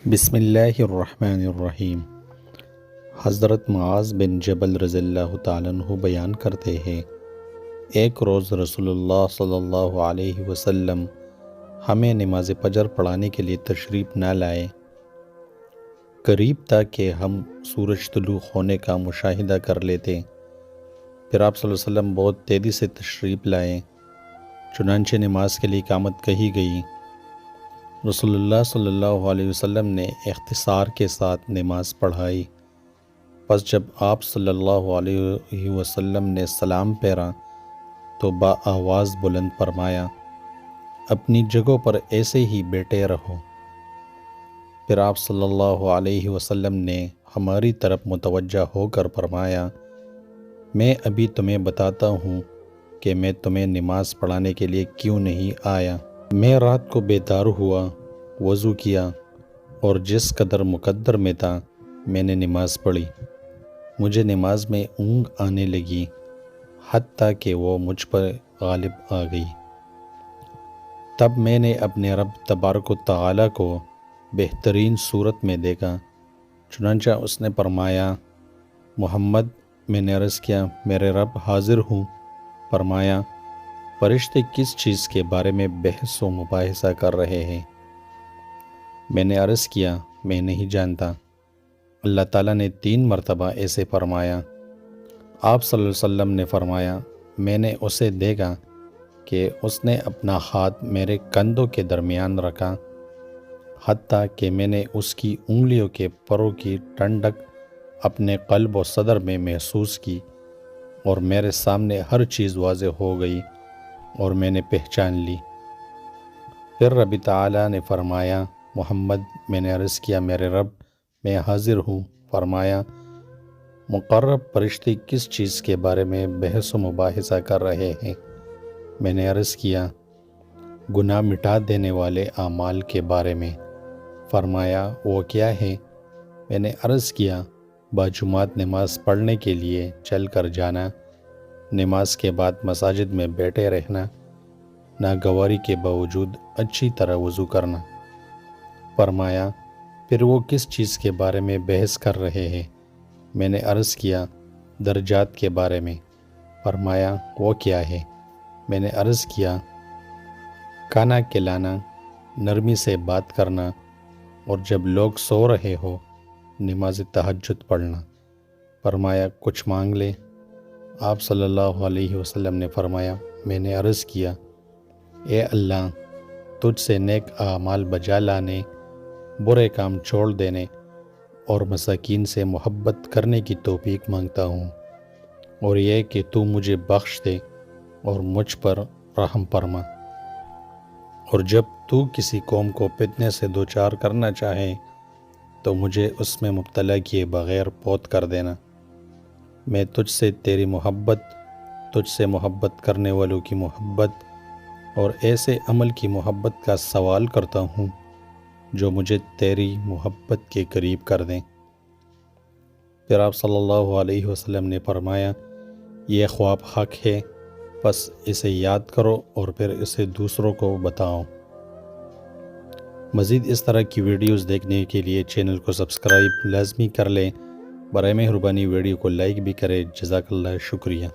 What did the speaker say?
بسم اللہ الرحمن الرحیم۔ حضرت معاذ بن جبل رضی اللہ تعالیٰ عنہ بیان کرتے ہیں، ایک روز رسول اللہ صلی اللہ علیہ وسلم ہمیں نماز فجر پڑھانے کے لیے تشریف نہ لائے۔ قریب تھا کہ ہم سورج طلوع ہونے کا مشاہدہ کر لیتے۔ پھر آپ صلی اللہ علیہ وسلم بہت تیزی سے تشریف لائے، چنانچہ نماز کے لیے اقامت کہی گئی۔ رسول اللہ صلی اللہ علیہ وسلم نے اختصار کے ساتھ نماز پڑھائی۔ پس جب آپ صلی اللہ علیہ وسلم نے سلام پھیرا تو با آواز بلند فرمایا، اپنی جگہوں پر ایسے ہی بیٹھے رہو۔ پھر آپ صلی اللہ علیہ وسلم نے ہماری طرف متوجہ ہو کر فرمایا، میں ابھی تمہیں بتاتا ہوں کہ میں تمہیں نماز پڑھانے کے لیے کیوں نہیں آیا۔ میں رات کو بیدار ہوا، وضو کیا اور جس قدر مقدر میں تھا میں نے نماز پڑھی۔ مجھے نماز میں اونگ آنے لگی، حتیٰ کہ وہ مجھ پر غالب آ گئی۔ تب میں نے اپنے رب تبارک و تعالیٰ کو بہترین صورت میں دیکھا۔ چنانچہ اس نے فرمایا، محمد۔ میں نے عرض کیا، میرے رب حاضر ہوں۔ فرمایا، فرشتے کس چیز کے بارے میں بحث و مباحثہ کر رہے ہیں؟ میں نے عرض کیا، میں نہیں جانتا۔ اللہ تعالیٰ نے 3 مرتبہ ایسے فرمایا۔ آپ صلی اللہ علیہ وسلم نے فرمایا، میں نے اسے دیکھا کہ اس نے اپنا ہاتھ میرے کندھوں کے درمیان رکھا، حتیٰ کہ میں نے اس کی انگلیوں کے پروں کی ٹھنڈک اپنے قلب و صدر میں محسوس کی، اور میرے سامنے ہر چیز واضح ہو گئی اور میں نے پہچان لی۔ پھر رب تعالیٰ نے فرمایا، محمد۔ میں نے عرض کیا، میرے رب، میں حاضر ہوں۔ فرمایا، مقرب فرشتے کس چیز کے بارے میں بحث و مباحثہ کر رہے ہیں؟ میں نے عرض کیا، گناہ مٹا دینے والے اعمال کے بارے میں۔ فرمایا، وہ کیا ہے؟ میں نے عرض کیا، باجماعت نماز پڑھنے کے لیے چل کر جانا، نماز کے بعد مساجد میں بیٹھے رہنا، ناگواری کے باوجود اچھی طرح وضو کرنا۔ فرمایا، پھر وہ کس چیز کے بارے میں بحث کر رہے ہیں؟ میں نے عرض کیا، درجات کے بارے میں۔ فرمایا، وہ کیا ہے؟ میں نے عرض کیا، کھانا کھلانا، نرمی سے بات کرنا، اور جب لوگ سو رہے ہو نماز تہجد پڑھنا۔ فرمایا، کچھ مانگ لے۔ آپ صلی اللہ علیہ وسلم نے فرمایا، میں نے عرض کیا، اے اللہ، تجھ سے نیک اعمال بجا لانے، برے کام چھوڑ دینے اور مساکین سے محبت کرنے کی توفیق مانگتا ہوں، اور یہ کہ تو مجھے بخش دے اور مجھ پر رحم فرما، اور جب تو کسی قوم کو فتنے سے دوچار کرنا چاہے تو مجھے اس میں مبتلا کیے بغیر فوت کر دینا۔ میں تجھ سے تیری محبت، تجھ سے محبت کرنے والوں کی محبت اور ایسے عمل کی محبت کا سوال کرتا ہوں جو مجھے تیری محبت کے قریب کر دیں۔ پھر آپ صلی اللہ علیہ وسلم نے فرمایا، یہ خواب حق ہے، بس اسے یاد کرو اور پھر اسے دوسروں کو بتاؤ۔ مزید اس طرح کی ویڈیوز دیکھنے کے لیے چینل کو سبسکرائب لازمی کر لیں۔ برائے مہربانی ویڈیو کو لائک بھی کریں۔ جزاک اللہ، شکریہ۔